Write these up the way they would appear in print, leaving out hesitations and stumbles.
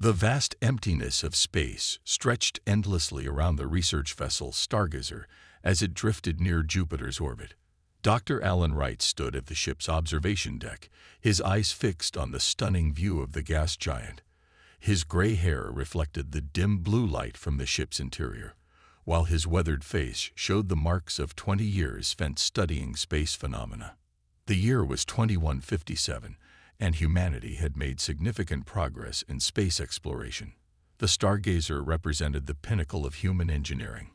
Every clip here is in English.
The vast emptiness of space stretched endlessly around the research vessel Stargazer as it drifted near Jupiter's orbit. Dr. Alan Wright stood at the ship's observation deck, his eyes fixed on the stunning view of the gas giant. His gray hair reflected the dim blue light from the ship's interior, while his weathered face showed the marks of 20 years spent studying space phenomena. The year was 2157, and humanity had made significant progress in space exploration. The Stargazer represented the pinnacle of human engineering,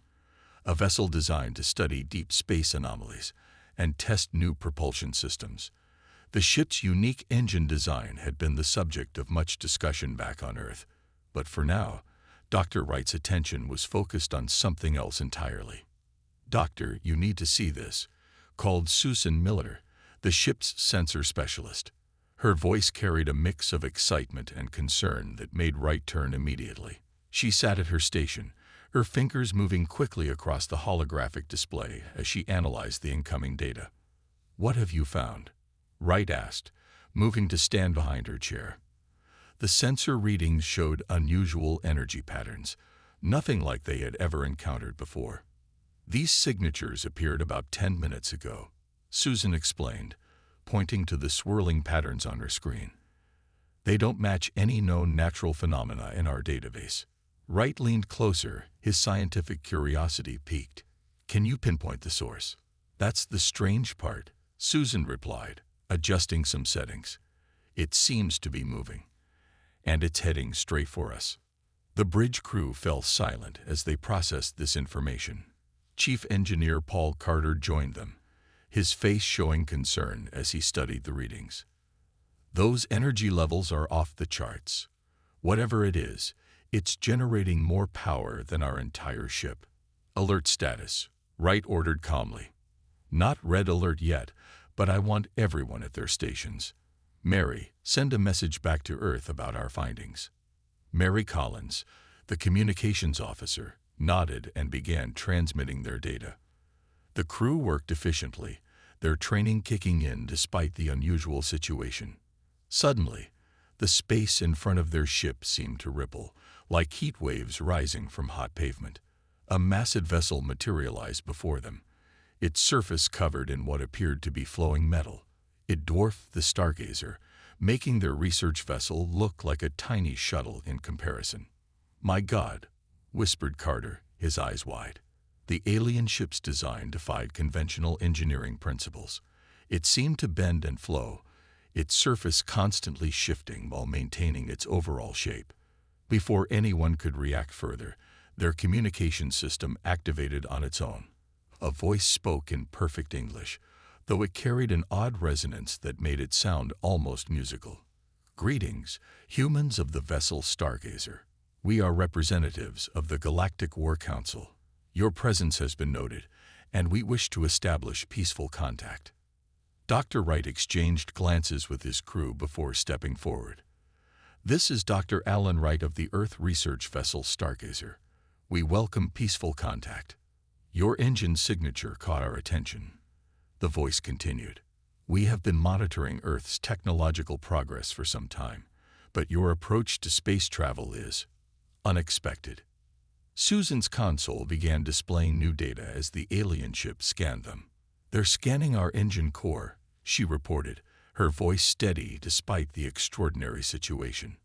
a vessel designed to study deep space anomalies and test new propulsion systems. The ship's unique engine design had been the subject of much discussion back on Earth, but for now, Dr. Wright's attention was focused on something else entirely. "Doctor, you need to see this," called Susan Miller, the ship's sensor specialist. Her voice carried a mix of excitement and concern that made Wright turn immediately. She sat at her station, her fingers moving quickly across the holographic display as she analyzed the incoming data. "What have you found?" Wright asked, moving to stand behind her chair. The sensor readings showed unusual energy patterns, nothing like they had ever encountered before. "These signatures appeared about 10 minutes ago," Susan explained, pointing to the swirling patterns on her screen. "They don't match any known natural phenomena in our database." Wright leaned closer, his scientific curiosity piqued. "Can you pinpoint the source?" "That's the strange part," Susan replied, adjusting some settings. "It seems to be moving, and it's heading straight for us." The bridge crew fell silent as they processed this information. Chief Engineer Paul Carter joined them, his face showing concern as he studied the readings. "Those energy levels are off the charts. Whatever it is, it's generating more power than our entire ship." "Alert status," Wright ordered calmly. "Not red alert yet, but I want everyone at their stations. Mary, send a message back to Earth about our findings." Mary Collins, the communications officer, nodded and began transmitting their data. The crew worked efficiently, their training kicking in despite the unusual situation. Suddenly, the space in front of their ship seemed to ripple, like heat waves rising from hot pavement. A massive vessel materialized before them, its surface covered in what appeared to be flowing metal. It dwarfed the Stargazer, making their research vessel look like a tiny shuttle in comparison. "My God," whispered Carter, his eyes wide. The alien ship's design defied conventional engineering principles. It seemed to bend and flow, its surface constantly shifting while maintaining its overall shape. Before anyone could react further, their communication system activated on its own. A voice spoke in perfect English, though it carried an odd resonance that made it sound almost musical. "Greetings, humans of the vessel Stargazer. We are representatives of the Galactic War Council. Your presence has been noted, and we wish to establish peaceful contact." Dr. Wright exchanged glances with his crew before stepping forward. "This is Dr. Alan Wright of the Earth research vessel Stargazer. We welcome peaceful contact." "Your engine signature caught our attention," the voice continued. "We have been monitoring Earth's technological progress for some time, but your approach to space travel is unexpected." Susan's console began displaying new data as the alien ship scanned them. "They're scanning our engine core," she reported, her voice steady despite the extraordinary situation.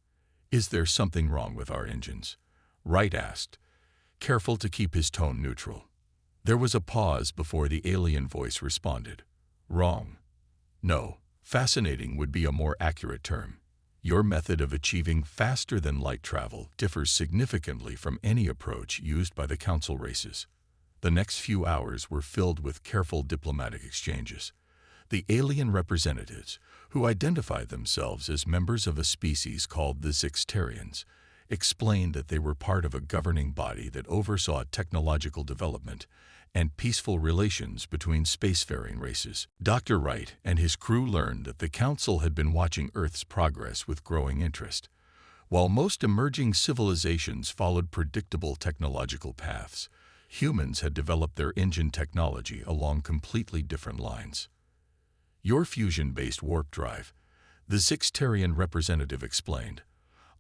"Is there something wrong with our engines?" Wright asked, careful to keep his tone neutral. There was a pause before the alien voice responded. "Wrong? No, fascinating would be a more accurate term. Your method of achieving faster-than-light travel differs significantly from any approach used by the Council races." The next few hours were filled with careful diplomatic exchanges. The alien representatives, who identified themselves as members of a species called the Zixterians, explained that they were part of a governing body that oversaw technological development and peaceful relations between spacefaring races. Dr. Wright and his crew learned that the Council had been watching Earth's progress with growing interest. While most emerging civilizations followed predictable technological paths, humans had developed their engine technology along completely different lines. "Your fusion-based warp drive," the Zixterian representative explained,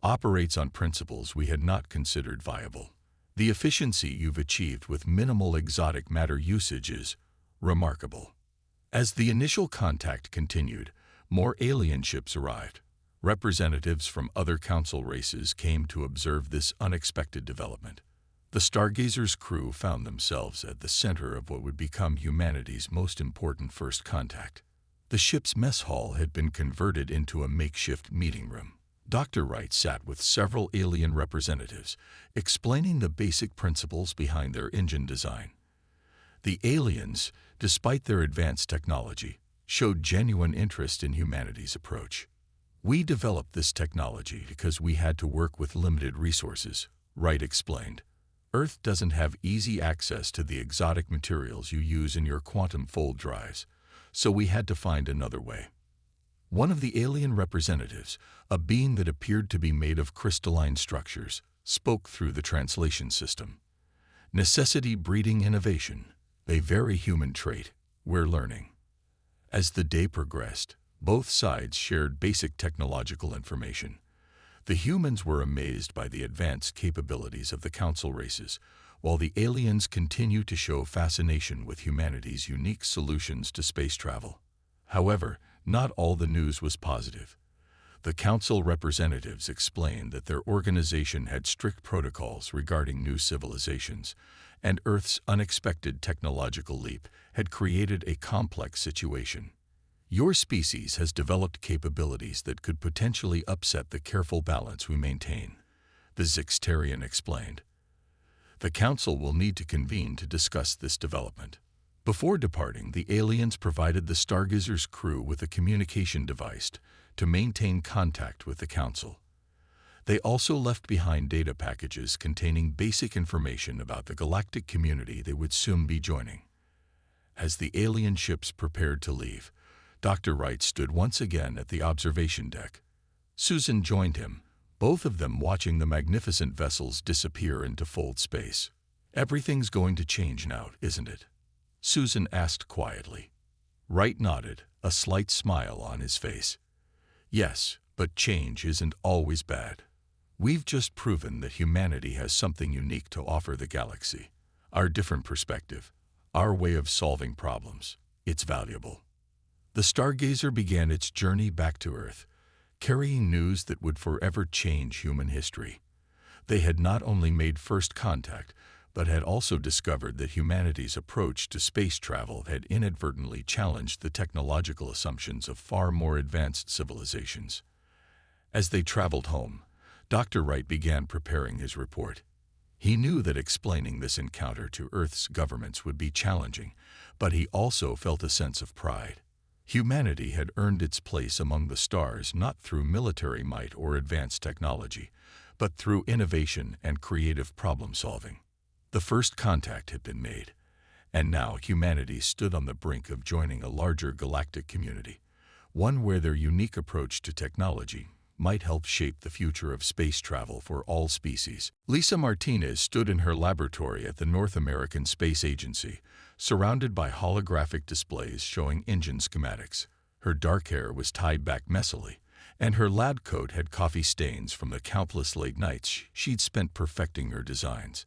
operates on principles we had not considered viable. The efficiency you've achieved with minimal exotic matter usage is remarkable." As the initial contact continued, more alien ships arrived. Representatives from other council races came to observe this unexpected development. The Stargazer's crew found themselves at the center of what would become humanity's most important first contact. The ship's mess hall had been converted into a makeshift meeting room. Dr. Wright sat with several alien representatives, explaining the basic principles behind their engine design. The aliens, despite their advanced technology, showed genuine interest in humanity's approach. "We developed this technology because we had to work with limited resources," Wright explained. "Earth doesn't have easy access to the exotic materials you use in your quantum fold drives, so we had to find another way." One of the alien representatives, a being that appeared to be made of crystalline structures, spoke through the translation system. "Necessity breeding innovation, a very human trait. We're learning." As the day progressed, both sides shared basic technological information. The humans were amazed by the advanced capabilities of the council races, while the aliens continued to show fascination with humanity's unique solutions to space travel. However, not all the news was positive. The council representatives explained that their organization had strict protocols regarding new civilizations, and Earth's unexpected technological leap had created a complex situation. "Your species has developed capabilities that could potentially upset the careful balance we maintain," the Zixtarian explained. "The Council will need to convene to discuss this development." Before departing, the aliens provided the Stargazer's crew with a communication device to maintain contact with the Council. They also left behind data packages containing basic information about the galactic community they would soon be joining. As the alien ships prepared to leave, Dr. Wright stood once again at the observation deck. Susan joined him, both of them watching the magnificent vessels disappear into fold space. "Everything's going to change now, isn't it?" Susan asked quietly. Wright nodded, a slight smile on his face. "Yes, but change isn't always bad. We've just proven that humanity has something unique to offer the galaxy. Our different perspective, our way of solving problems, it's valuable." The Stargazer began its journey back to Earth, carrying news that would forever change human history. They had not only made first contact, but had also discovered that humanity's approach to space travel had inadvertently challenged the technological assumptions of far more advanced civilizations. As they traveled home, Dr. Wright began preparing his report. He knew that explaining this encounter to Earth's governments would be challenging, but he also felt a sense of pride. Humanity had earned its place among the stars not through military might or advanced technology, but through innovation and creative problem-solving. The first contact had been made, and now humanity stood on the brink of joining a larger galactic community, one where their unique approach to technology might help shape the future of space travel for all species. Lisa Martinez stood in her laboratory at the North American Space Agency, surrounded by holographic displays showing engine schematics. Her dark hair was tied back messily, and her lab coat had coffee stains from the countless late nights she'd spent perfecting her designs.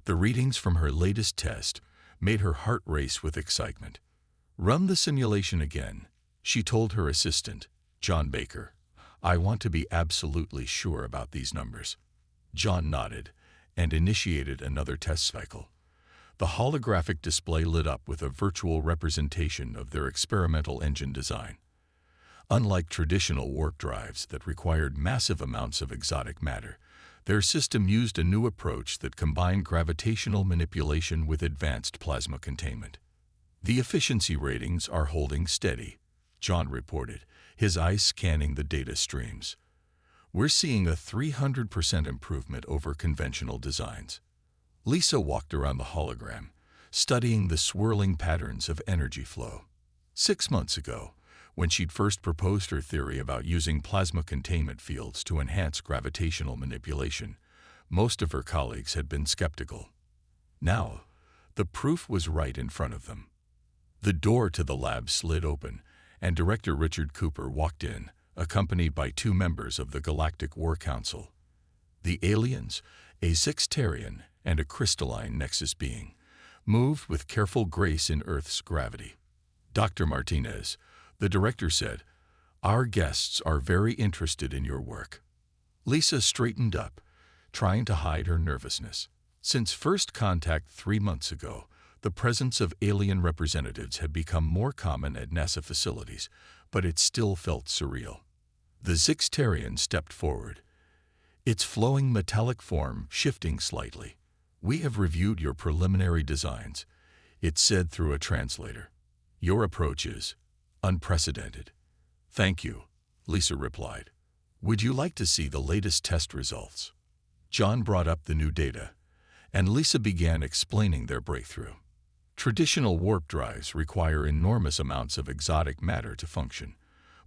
The readings from her latest test made her heart race with excitement. "Run the simulation again," she told her assistant, John Baker. "I want to be absolutely sure about these numbers." John nodded and initiated another test cycle. The holographic display lit up with a virtual representation of their experimental engine design. Unlike traditional warp drives that required massive amounts of exotic matter, their system used a new approach that combined gravitational manipulation with advanced plasma containment. "The efficiency ratings are holding steady," John reported, his eyes scanning the data streams. "We're seeing a 300% improvement over conventional designs." Lisa walked around the hologram, studying the swirling patterns of energy flow. 6 months ago, when she'd first proposed her theory about using plasma containment fields to enhance gravitational manipulation, most of her colleagues had been skeptical. Now, the proof was right in front of them. The door to the lab slid open, and Director Richard Cooper walked in, accompanied by 2 members of the Galactic War Council. The aliens, a Sixtarian and a crystalline Nexus being, moved with careful grace in Earth's gravity. Dr. Martinez, the director, said, "Our guests are very interested in your work." Lisa straightened up, trying to hide her nervousness. Since first contact 3 months ago, the presence of alien representatives had become more common at NASA facilities, but it still felt surreal. The Sixtarian stepped forward, its flowing metallic form shifting slightly. "We have reviewed your preliminary designs," it said through a translator. "Your approach is unprecedented." "Thank you," Lisa replied. "Would you like to see the latest test results?" John brought up the new data, and Lisa began explaining their breakthrough. Traditional warp drives require enormous amounts of exotic matter to function,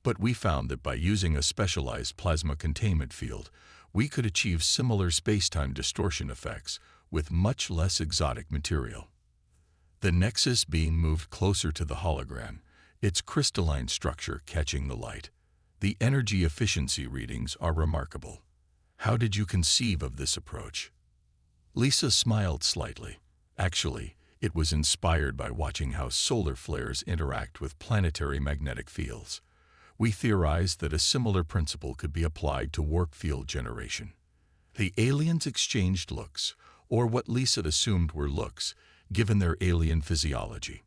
but we found that by using a specialized plasma containment field, we could achieve similar space-time distortion effects with much less exotic material. The Nexus beam moved closer to the hologram, its crystalline structure catching the light. "The energy efficiency readings are remarkable. How did you conceive of this approach?" Lisa smiled slightly. "Actually, it was inspired by watching how solar flares interact with planetary magnetic fields. We theorized that a similar principle could be applied to warp field generation." The aliens exchanged looks, or what Lisa assumed were looks, given their alien physiology.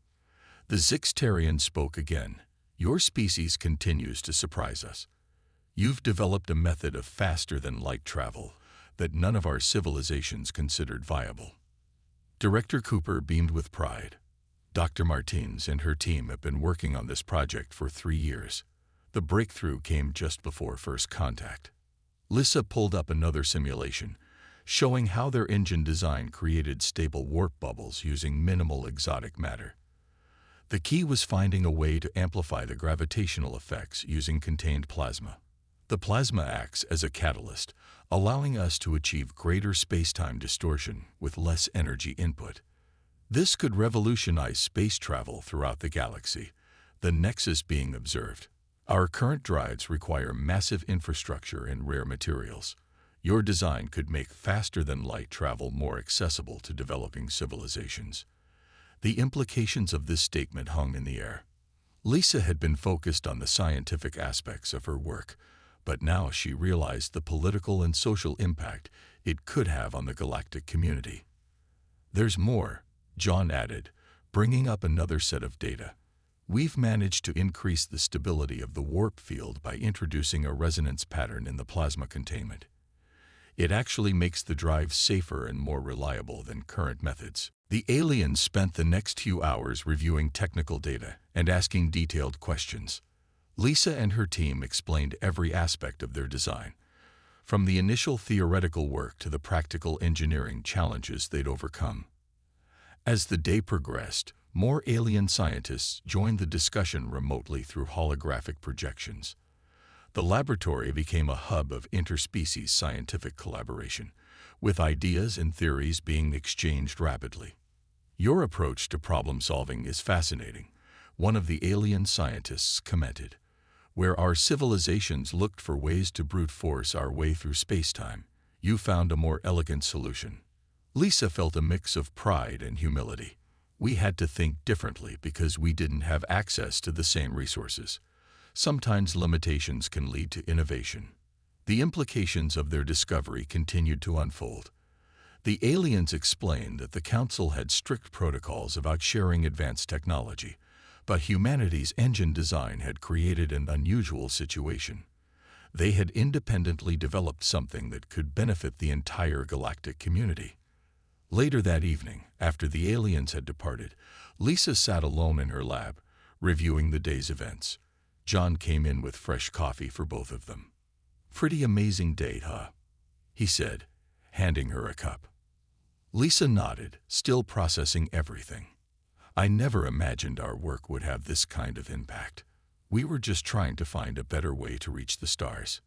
The Sixtarian spoke again. "Your species continues to surprise us. You've developed a method of faster-than-light travel that none of our civilizations considered viable." Director Cooper beamed with pride. "Dr. Martins and her team have been working on this project for 3 years. The breakthrough came just before first contact." Lisa pulled up another simulation, showing how their engine design created stable warp bubbles using minimal exotic matter. The key was finding a way to amplify the gravitational effects using contained plasma. The plasma acts as a catalyst, allowing us to achieve greater space-time distortion with less energy input. This could revolutionize space travel throughout the galaxy, the Nexus being observed. "Our current drives require massive infrastructure and rare materials. Your design could make faster-than-light travel more accessible to developing civilizations." The implications of this statement hung in the air. Lisa had been focused on the scientific aspects of her work, but now she realized the political and social impact it could have on the galactic community. "There's more," John added, bringing up another set of data. "We've managed to increase the stability of the warp field by introducing a resonance pattern in the plasma containment. It actually makes the drive safer and more reliable than current methods." The aliens spent the next few hours reviewing technical data and asking detailed questions. Lisa and her team explained every aspect of their design, from the initial theoretical work to the practical engineering challenges they'd overcome. As the day progressed, more alien scientists joined the discussion remotely through holographic projections. The laboratory became a hub of interspecies scientific collaboration, with ideas and theories being exchanged rapidly. "Your approach to problem-solving is fascinating," one of the alien scientists commented. "Where our civilizations looked for ways to brute force our way through space-time, you found a more elegant solution." Lisa felt a mix of pride and humility. "We had to think differently because we didn't have access to the same resources. Sometimes limitations can lead to innovation." The implications of their discovery continued to unfold. The aliens explained that the Council had strict protocols about sharing advanced technology, but humanity's engine design had created an unusual situation. They had independently developed something that could benefit the entire galactic community. Later that evening, after the aliens had departed, Lisa sat alone in her lab, reviewing the day's events. John came in with fresh coffee for both of them. "Pretty amazing day, huh?" he said, handing her a cup. Lisa nodded, still processing everything. "I never imagined our work would have this kind of impact. We were just trying to find a better way to reach the stars."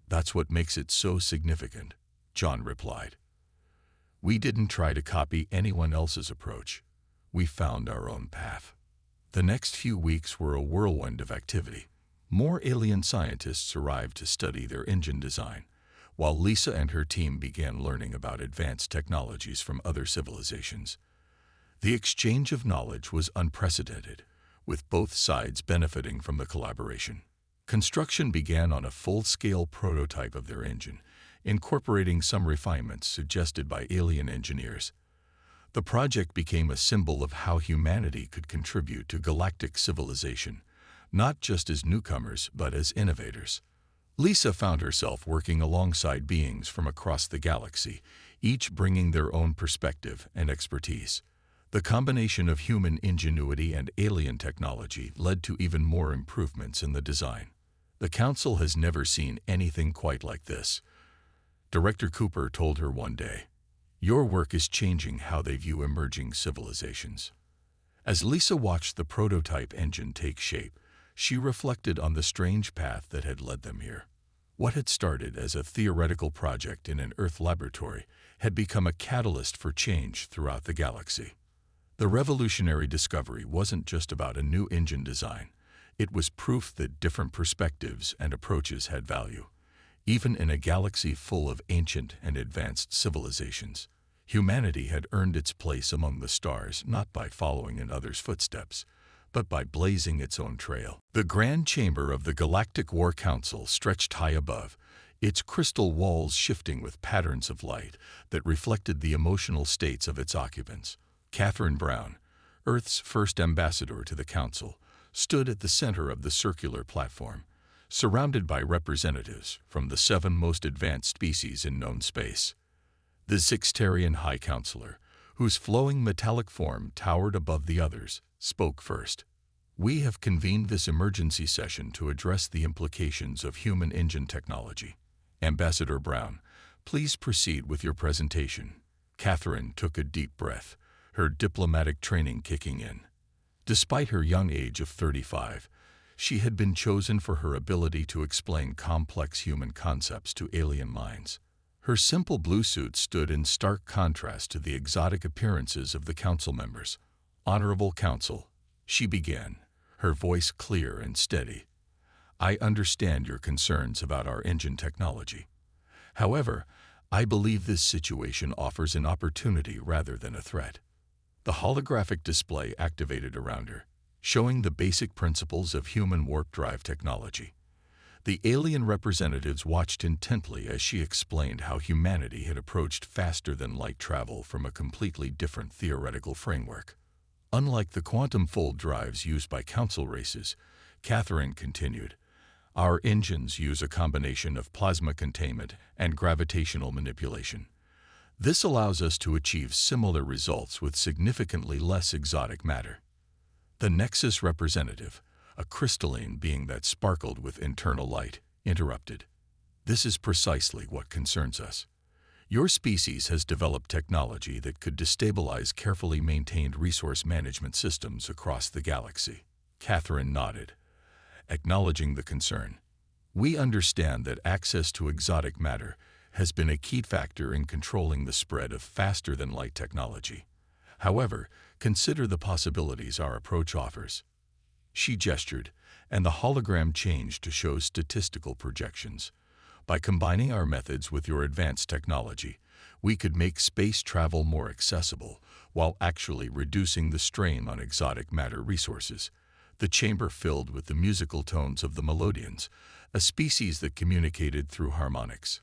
"That's what makes it so significant," John replied. "We didn't try to copy anyone else's approach. We found our own path." The next few weeks were a whirlwind of activity. More alien scientists arrived to study their engine design, while Lisa and her team began learning about advanced technologies from other civilizations. The exchange of knowledge was unprecedented, with both sides benefiting from the collaboration. Construction began on a full-scale prototype of their engine, incorporating some refinements suggested by alien engineers. The project became a symbol of how humanity could contribute to galactic civilization, not just as newcomers but as innovators. Lisa found herself working alongside beings from across the galaxy, each bringing their own perspective and expertise. The combination of human ingenuity and alien technology led to even more improvements in the design. The Council has never seen anything quite like this, Director Cooper told her one day. Your work is changing how they view emerging civilizations. As Lisa watched the prototype engine take shape, she reflected on the strange path that had led them here. What had started as a theoretical project in an Earth laboratory had become a catalyst for change throughout the galaxy. The revolutionary discovery wasn't just about a new engine design. It was proof that different perspectives and approaches had value. Even in a galaxy full of ancient and advanced civilizations, humanity had earned its place among the stars not by following in others' footsteps, but by blazing its own trail. The grand chamber of the Galactic War Council stretched high above, its crystal walls shifting with patterns of light that reflected the emotional states of its occupants. Catherine Brown, Earth's first ambassador to the Council, stood at the center of the circular platform, surrounded by representatives from the 7 most advanced species in known space. The Sixtarian High Counselor, whose flowing metallic form towered above the others, spoke first. We have convened this emergency session to address the implications of human engine technology. Ambassador Brown, please proceed with your presentation. Catherine took a deep breath, her diplomatic training kicking in. Despite her young age of 35, she had been chosen for her ability to explain complex human concepts to alien minds. Her simple blue suit stood in stark contrast to the exotic appearances of the council members. Honorable Council, she began, her voice clear and steady. I understand your concerns about our engine technology. However, I believe this situation offers an opportunity rather than a threat. The holographic display activated around her, showing the basic principles of human warp drive technology. The alien representatives watched intently as she explained how humanity had approached faster-than-light travel from a completely different theoretical framework. Unlike the quantum fold drives used by council races, Catherine continued, our engines use a combination of plasma containment and gravitational manipulation. This allows us to achieve similar results with significantly less exotic matter. The Nexus representative, a crystalline being that sparkled with internal light, interrupted. This is precisely what concerns us. Your species has developed technology that could destabilize carefully maintained resource management systems across the galaxy. Catherine nodded, acknowledging the concern. We understand that access to exotic matter has been a key factor in controlling the spread of faster-than-light technology. However, consider the possibilities our approach offers. She gestured, and the hologram changed to show statistical projections. By combining our methods with your advanced technology, we could make space travel more accessible while actually reducing the strain on exotic matter resources. The chamber filled with the musical tones of the Melodians, a species that communicated through harmonics.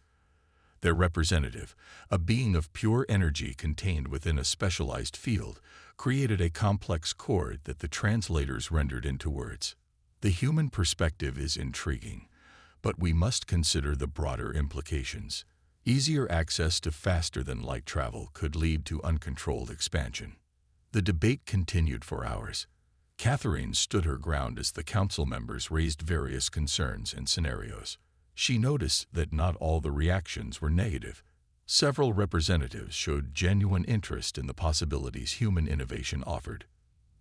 Their representative, a being of pure energy contained within a specialized field, created a complex chord that the translators rendered into words. The human perspective is intriguing, but we must consider the broader implications. Easier access to faster-than-light travel could lead to uncontrolled expansion. The debate continued for hours. Catherine stood her ground as the council members raised various concerns and scenarios. She noticed that not all the reactions were negative. Several representatives showed genuine interest in the possibilities human innovation offered.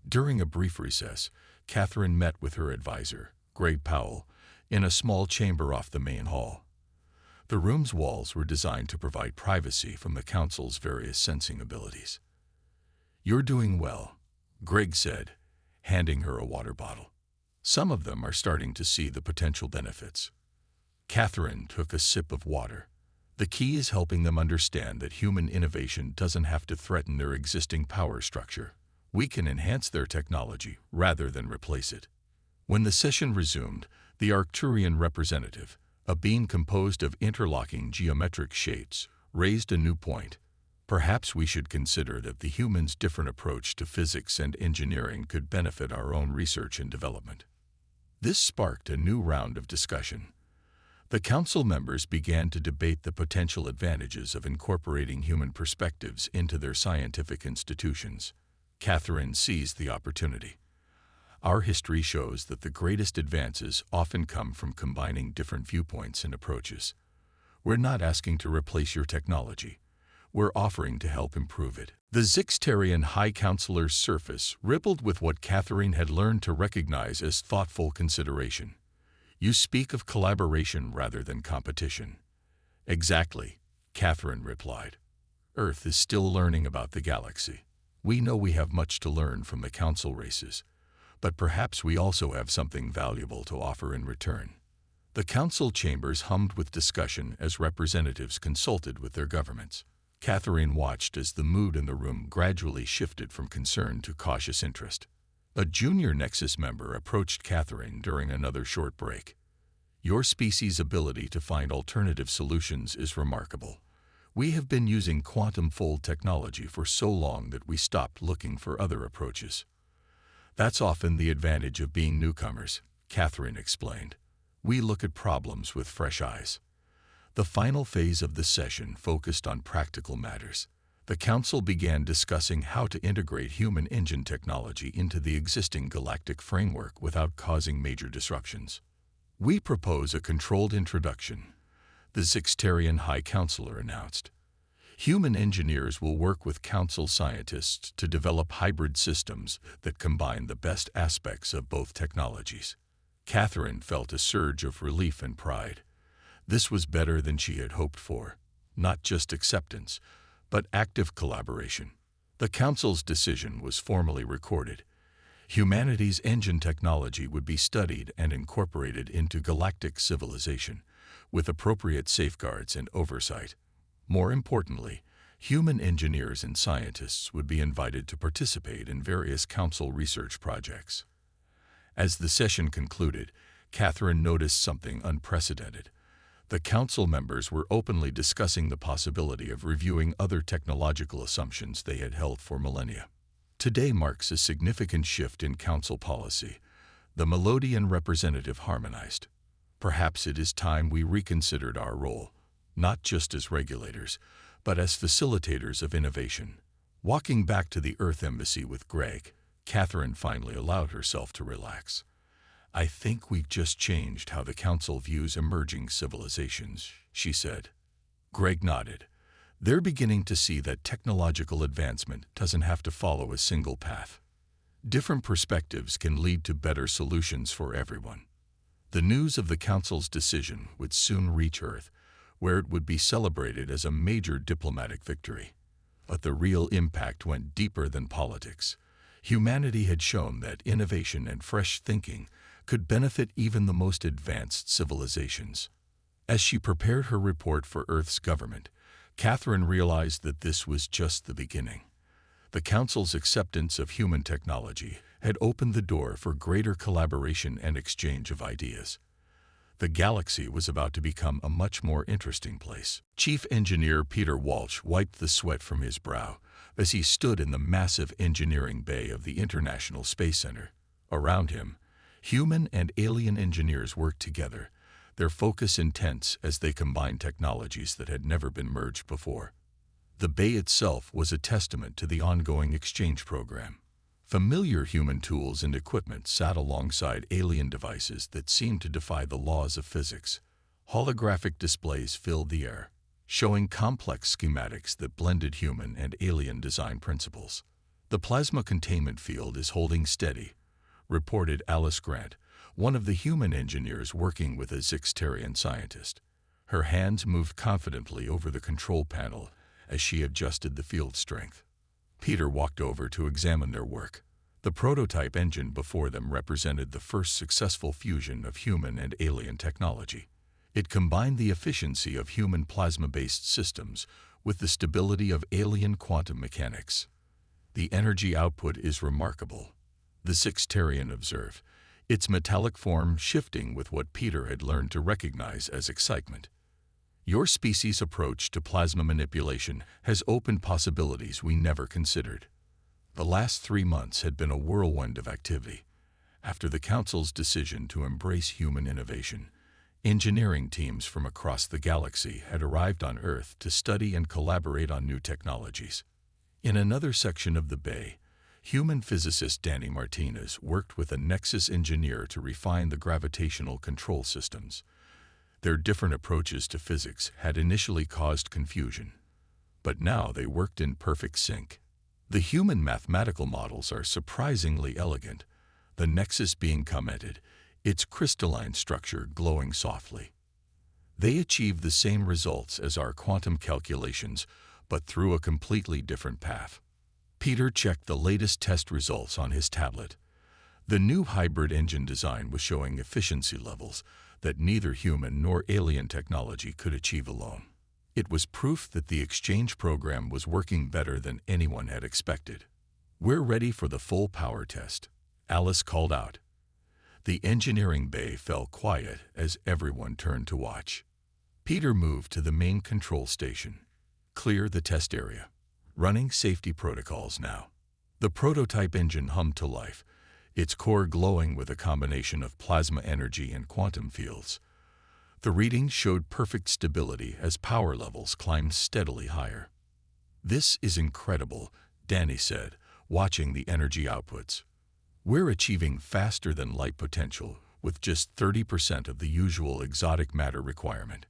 During a brief recess, Catherine met with her advisor, Greg Powell, in a small chamber off the main hall. The room's walls were designed to provide privacy from the council's various sensing abilities. You're doing well, Greg said, handing her a water bottle. Some of them are starting to see the potential benefits. Catherine took a sip of water. The key is helping them understand that human innovation doesn't have to threaten their existing power structure. We can enhance their technology rather than replace it. When the session resumed, the Arcturian representative, a being composed of interlocking geometric shapes, raised a new point. Perhaps we should consider that the humans' different approach to physics and engineering could benefit our own research and development. This sparked a new round of discussion. The council members began to debate the potential advantages of incorporating human perspectives into their scientific institutions. Catherine seized the opportunity. Our history shows that the greatest advances often come from combining different viewpoints and approaches. We're not asking to replace your technology. We're offering to help improve it. The Zixtarian High Counselor's surface rippled with what Catherine had learned to recognize as thoughtful consideration. You speak of collaboration rather than competition. Exactly, Catherine replied. Earth is still learning about the galaxy. We know we have much to learn from the council races, but perhaps we also have something valuable to offer in return. The council chambers hummed with discussion as representatives consulted with their governments. Catherine watched as the mood in the room gradually shifted from concern to cautious interest. A junior Nexus member approached Catherine during another short break. Your species' ability to find alternative solutions is remarkable. We have been using quantum fold technology for so long that we stopped looking for other approaches. That's often the advantage of being newcomers, Catherine explained. We look at problems with fresh eyes. The final phase of the session focused on practical matters. The council began discussing how to integrate human engine technology into the existing galactic framework without causing major disruptions. We propose a controlled introduction, the Zixtarian High Counselor announced. Human engineers will work with council scientists to develop hybrid systems that combine the best aspects of both technologies. Catherine felt a surge of relief and pride. This was better than she had hoped for. Not just acceptance, but active collaboration. The council's decision was formally recorded. Humanity's engine technology would be studied and incorporated into galactic civilization, with appropriate safeguards and oversight. More importantly, human engineers and scientists would be invited to participate in various council research projects. As the session concluded, Catherine noticed something unprecedented. The council members were openly discussing the possibility of reviewing other technological assumptions they had held for millennia. Today marks a significant shift in council policy. The Melodian representative harmonized. Perhaps it is time we reconsidered our role, not just as regulators, but as facilitators of innovation. Walking back to the Earth Embassy with Greg, Catherine finally allowed herself to relax. I think we've just changed how the council views emerging civilizations, she said. Greg nodded. They're beginning to see that technological advancement doesn't have to follow a single path. Different perspectives can lead to better solutions for everyone. The news of the council's decision would soon reach Earth, where it would be celebrated as a major diplomatic victory. But the real impact went deeper than politics. Humanity had shown that innovation and fresh thinking could benefit even the most advanced civilizations. As she prepared her report for Earth's government, Catherine realized that this was just the beginning. The Council's acceptance of human technology had opened the door for greater collaboration and exchange of ideas. The galaxy was about to become a much more interesting place. Chief Engineer Peter Walsh wiped the sweat from his brow as he stood in the massive engineering bay of the International Space Center. Around him, human and alien engineers worked together, their focus intense as they combined technologies that had never been merged before. The bay itself was a testament to the ongoing exchange program. Familiar human tools and equipment sat alongside alien devices that seemed to defy the laws of physics. Holographic displays filled the air, showing complex schematics that blended human and alien design principles. The plasma containment field is holding steady, reported Alice Grant, one of the human engineers working with a Zixtarian scientist. Her hands moved confidently over the control panel as she adjusted the field strength. Peter walked over to examine their work. The prototype engine before them represented the first successful fusion of human and alien technology. It combined the efficiency of human plasma-based systems with the stability of alien quantum mechanics. The energy output is remarkable, the Sixtarian observed, its metallic form shifting with what Peter had learned to recognize as excitement. Your species' approach to plasma manipulation has opened possibilities we never considered. The last 3 months had been a whirlwind of activity. After the Council's decision to embrace human innovation, engineering teams from across the galaxy had arrived on Earth to study and collaborate on new technologies. In another section of the bay, human physicist Danny Martinez worked with a Nexus engineer to refine the gravitational control systems. Their different approaches to physics had initially caused confusion, but now they worked in perfect sync. The human mathematical models are surprisingly elegant, the Nexus being commented, its crystalline structure glowing softly. They achieve the same results as our quantum calculations, but through a completely different path. Peter checked the latest test results on his tablet. The new hybrid engine design was showing efficiency levels that neither human nor alien technology could achieve alone. It was proof that the exchange program was working better than anyone had expected. "We're ready for the full power test," Alice called out. The engineering bay fell quiet as everyone turned to watch. Peter moved to the main control station. "Clear the test area. Running safety protocols now." The prototype engine hummed to life, its core glowing with a combination of plasma energy and quantum fields. The readings showed perfect stability as power levels climbed steadily higher. "This is incredible," Danny said, watching the energy outputs. "We're achieving faster than light potential with just 30% of the usual exotic matter requirement."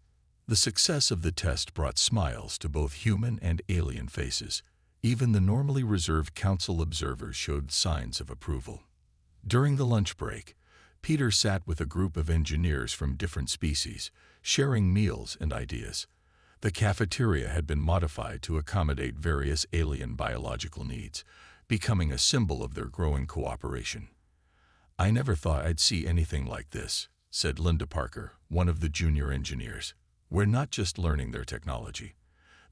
The success of the test brought smiles to both human and alien faces. Even the normally reserved council observers showed signs of approval. During the lunch break, Peter sat with a group of engineers from different species, sharing meals and ideas. The cafeteria had been modified to accommodate various alien biological needs, becoming a symbol of their growing cooperation. "I never thought I'd see anything like this," said Linda Parker, one of the junior engineers. "We're not just learning their technology.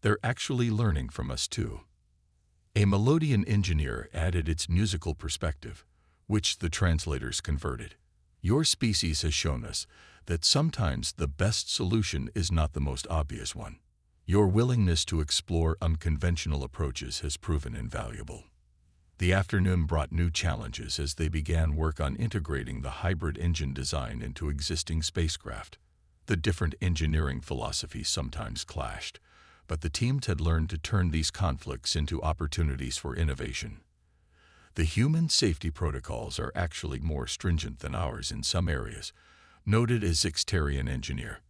They're actually learning from us too." A Melodian engineer added its musical perspective, which the translators converted. "Your species has shown us that sometimes the best solution is not the most obvious one. Your willingness to explore unconventional approaches has proven invaluable." The afternoon brought new challenges as they began work on integrating the hybrid engine design into existing spacecraft. The different engineering philosophies sometimes clashed, but the teams had learned to turn these conflicts into opportunities for innovation. "The human safety protocols are actually more stringent than ours in some areas," noted a Sixtarian engineer.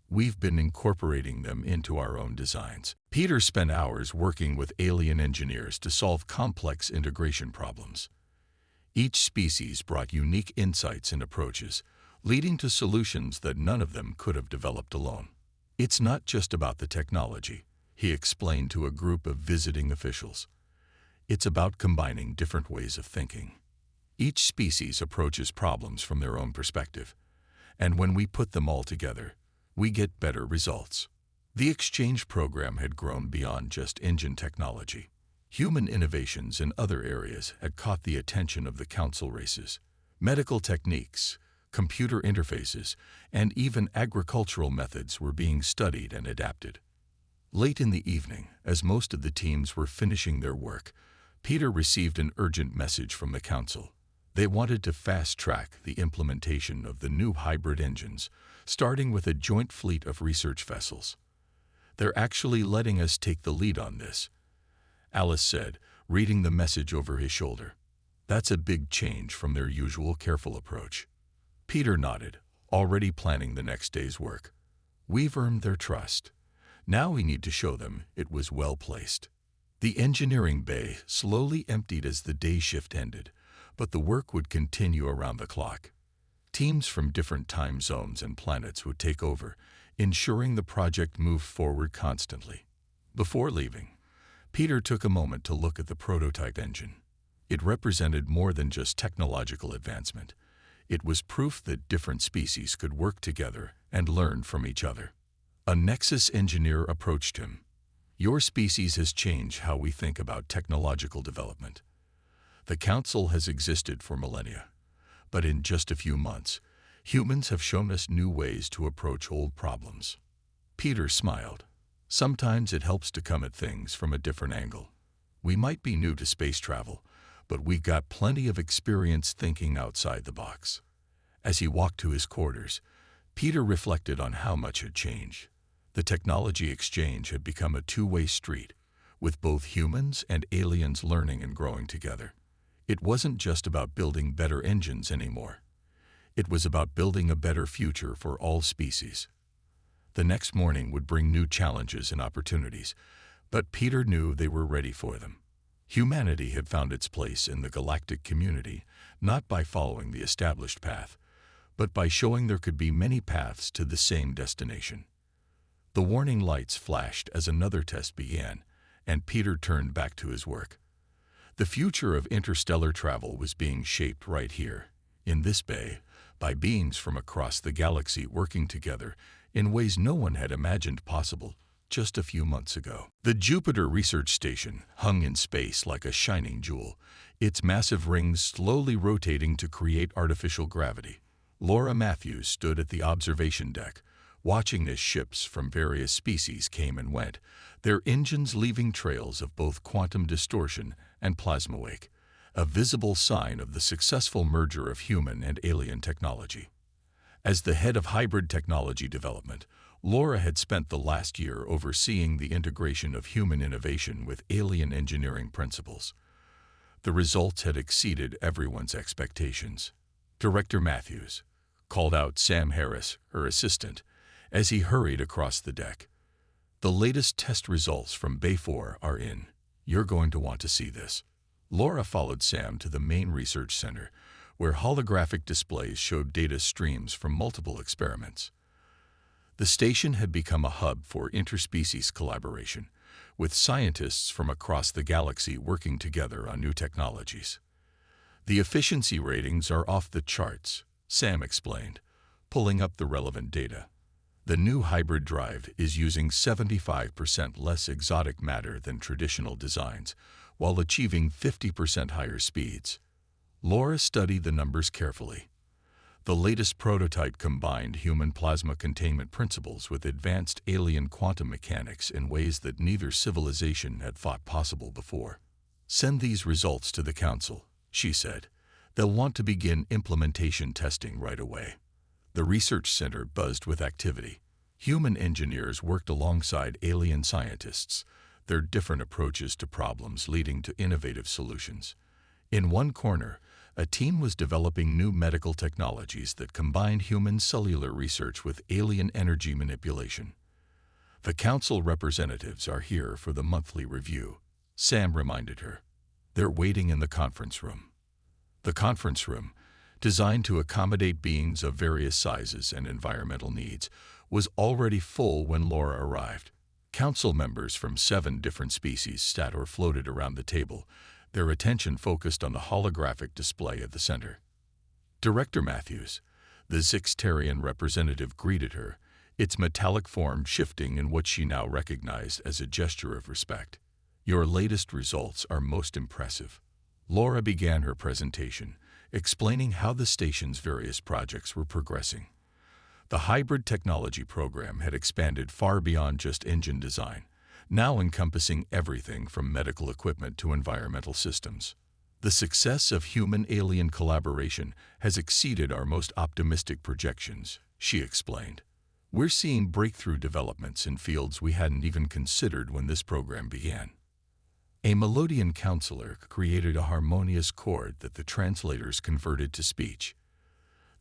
"We've been incorporating them into our own designs." Peter spent hours working with alien engineers to solve complex integration problems. Each species brought unique insights and approaches, leading to solutions that none of them could have developed alone. "It's not just about the technology," he explained to a group of visiting officials. "It's about combining different ways of thinking. Each species approaches problems from their own perspective, and when we put them all together, we get better results." The exchange program had grown beyond just engine technology. Human innovations in other areas had caught the attention of the council races. Medical techniques, computer interfaces, and even agricultural methods were being studied and adapted. Late in the evening, as most of the teams were finishing their work, Peter received an urgent message from the council. They wanted to fast-track the implementation of the new hybrid engines, starting with a joint fleet of research vessels. "They're actually letting us take the lead on this," Alice said, reading the message over his shoulder. "That's a big change from their usual careful approach." Peter nodded, already planning the next day's work. "We've earned their trust. Now we need to show them it was well placed." The engineering bay slowly emptied as the day shift ended, but the work would continue around the clock. Teams from different time zones and planets would take over, ensuring the project moved forward constantly. Before leaving, Peter took a moment to look at the prototype engine. It represented more than just technological advancement. It was proof that different species could work together and learn from each other. A Nexus engineer approached him. "Your species has changed how we think about technological development. The Council has existed for millennia, but in just a few months, humans have shown us new ways to approach old problems." Peter smiled. "Sometimes it helps to come at things from a different angle. We might be new to space travel, but we've got plenty of experience thinking outside the box." As he walked to his quarters, Peter reflected on how much had changed. The technology exchange had become a two-way street, with both humans and aliens learning and growing together. It wasn't just about building better engines anymore. It was about building a better future for all species. The next morning would bring new challenges and opportunities, but Peter knew they were ready for them. Humanity had found its place in the galactic community, not by following the established path, but by showing there could be many paths to the same destination. The warning lights flashed as another test began, and Peter turned back to his work. The future of interstellar travel was being shaped right here, in this bay, by beings from across the galaxy working together in ways no one had imagined possible just a few months ago. The Jupiter Research Station hung in space like a shining jewel, its massive rings slowly rotating to create artificial gravity. Laura Matthews stood at the observation deck, watching as ships from various species came and went, their engines leaving trails of both quantum distortion and plasma wake, a visible sign of the successful merger of human and alien technology. As the head of hybrid technology development, Laura had spent the last year overseeing the integration of human innovation with alien engineering principles. The results had exceeded everyone's expectations. Director Matthews called out Sam Harris, her assistant, as he hurried across the deck. "The latest test results from Bay 4 are in. You're going to want to see this." Laura followed Sam to the main research center, where holographic displays showed data streams from multiple experiments. The station had become a hub for interspecies collaboration, with scientists from across the galaxy working together on new technologies. "The efficiency ratings are off the charts," Sam explained, pulling up the relevant data. "The new hybrid drive is using 75% less exotic matter than traditional designs, while achieving 50% higher speeds." Laura studied the numbers carefully. The latest prototype combined human plasma containment principles with advanced alien quantum mechanics in ways that neither civilization had thought possible before. "Send these results to the Council," she said. "They'll want to begin implementation testing right away." The research center buzzed with activity. Human engineers worked alongside alien scientists, their different approaches to problems leading to innovative solutions. In one corner, a team was developing new medical technologies that combined human cellular research with alien energy manipulation. "The Council representatives are here for the monthly review," Sam reminded her. "They're waiting in the conference room." The conference room, designed to accommodate beings of various sizes and environmental needs, was already full when Laura arrived. Council members from 7 different species sat or floated around the table, their attention focused on the holographic display at the center. Director Matthews, the Zixtarian representative, greeted her, its metallic form shifting in what she now recognized as a gesture of respect. "Your latest results are most impressive." Laura began her presentation, explaining how the station's various projects were progressing. The hybrid technology program had expanded far beyond just engine design, now encompassing everything from medical equipment to environmental systems. "The success of human-alien collaboration has exceeded our most optimistic projections," she explained. "We're seeing breakthrough developments in fields we hadn't even considered when this program began." A Melodian counselor created a harmonious chord that the translators converted to speech.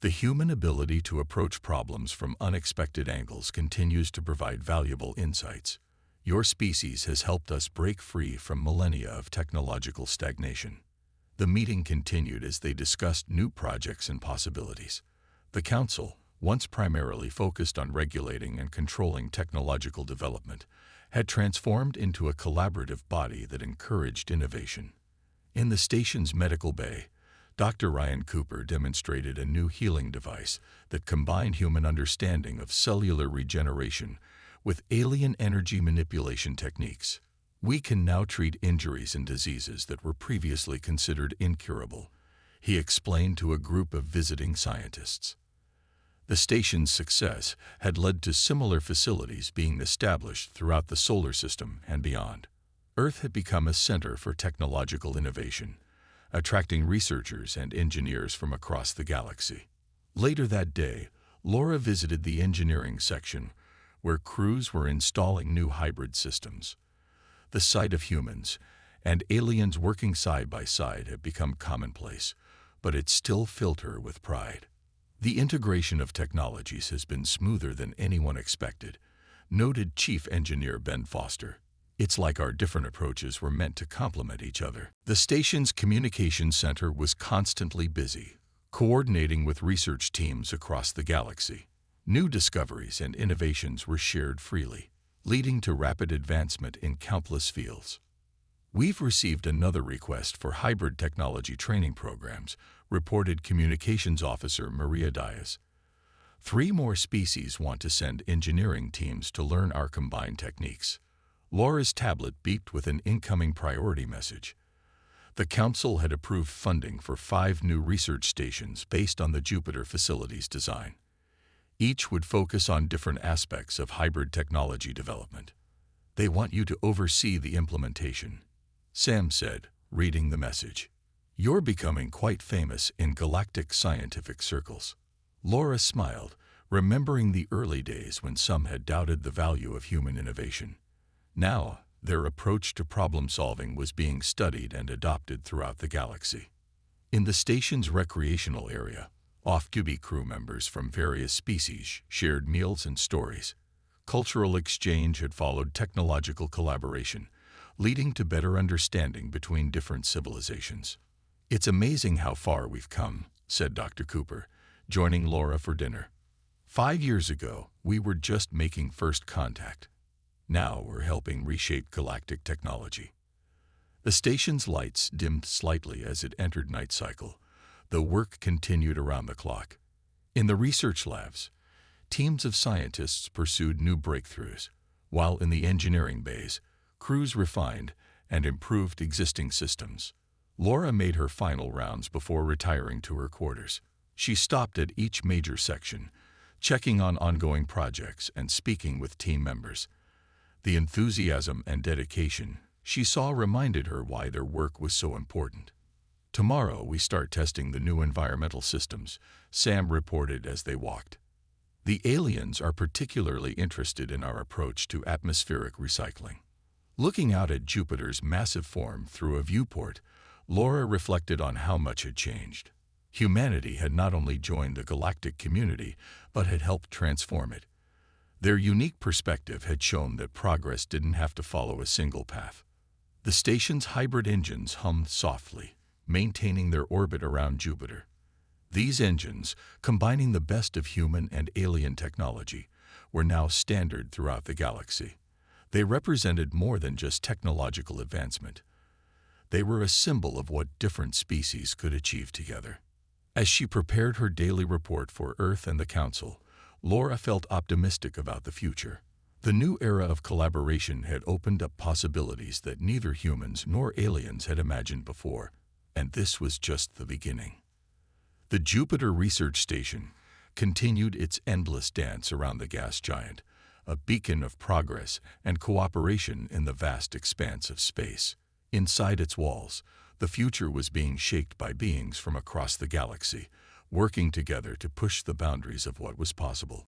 "The human ability to approach problems from unexpected angles continues to provide valuable insights. Your species has helped us break free from millennia of technological stagnation." The meeting continued as they discussed new projects and possibilities. The Council, once primarily focused on regulating and controlling technological development, had transformed into a collaborative body that encouraged innovation. In the station's medical bay, Dr. Ryan Cooper demonstrated a new healing device that combined human understanding of cellular regeneration with alien energy manipulation techniques. We can now treat injuries and diseases that were previously considered incurable, he explained to a group of visiting scientists. The station's success had led to similar facilities being established throughout the solar system and beyond. Earth had become a center for technological innovation, attracting researchers and engineers from across the galaxy. Later that day, Laura visited the engineering section, where crews were installing new hybrid systems. The sight of humans and aliens working side by side had become commonplace, but it still filled her with pride. The integration of technologies has been smoother than anyone expected, noted Chief Engineer Ben Foster. It's like our different approaches were meant to complement each other. The station's communications center was constantly busy, coordinating with research teams across the galaxy. New discoveries and innovations were shared freely, leading to rapid advancement in countless fields. We've received another request for hybrid technology training programs, reported Communications Officer Maria Diaz. 3 more species want to send engineering teams to learn our combined techniques. Laura's tablet beeped with an incoming priority message. The Council had approved funding for 5 new research stations based on the Jupiter facility's design. Each would focus on different aspects of hybrid technology development. They want you to oversee the implementation, Sam said, reading the message. You're becoming quite famous in galactic scientific circles. Laura smiled, remembering the early days when some had doubted the value of human innovation. Now, their approach to problem-solving was being studied and adopted throughout the galaxy. In the station's recreational area, off-duty crew members from various species shared meals and stories. Cultural exchange had followed technological collaboration, leading to better understanding between different civilizations. It's amazing how far we've come, said Dr. Cooper, joining Laura for dinner. 5 years ago, we were just making first contact. Now we're helping reshape galactic technology. The station's lights dimmed slightly as it entered night cycle, though work continued around the clock. In the research labs, teams of scientists pursued new breakthroughs, while in the engineering bays, crews refined and improved existing systems. Laura made her final rounds before retiring to her quarters. She stopped at each major section, checking on ongoing projects and speaking with team members. The enthusiasm and dedication she saw reminded her why their work was so important. Tomorrow we start testing the new environmental systems, Sam reported as they walked. The aliens are particularly interested in our approach to atmospheric recycling. Looking out at Jupiter's massive form through a viewport, Laura reflected on how much had changed. Humanity had not only joined the galactic community, but had helped transform it. Their unique perspective had shown that progress didn't have to follow a single path. The station's hybrid engines hummed softly, maintaining their orbit around Jupiter. These engines, combining the best of human and alien technology, were now standard throughout the galaxy. They represented more than just technological advancement. They were a symbol of what different species could achieve together. As she prepared her daily report for Earth and the Council, Laura felt optimistic about the future. The new era of collaboration had opened up possibilities that neither humans nor aliens had imagined before, and this was just the beginning. The Jupiter Research Station continued its endless dance around the gas giant, a beacon of progress and cooperation in the vast expanse of space. Inside its walls, the future was being shaped by beings from across the galaxy, working together to push the boundaries of what was possible.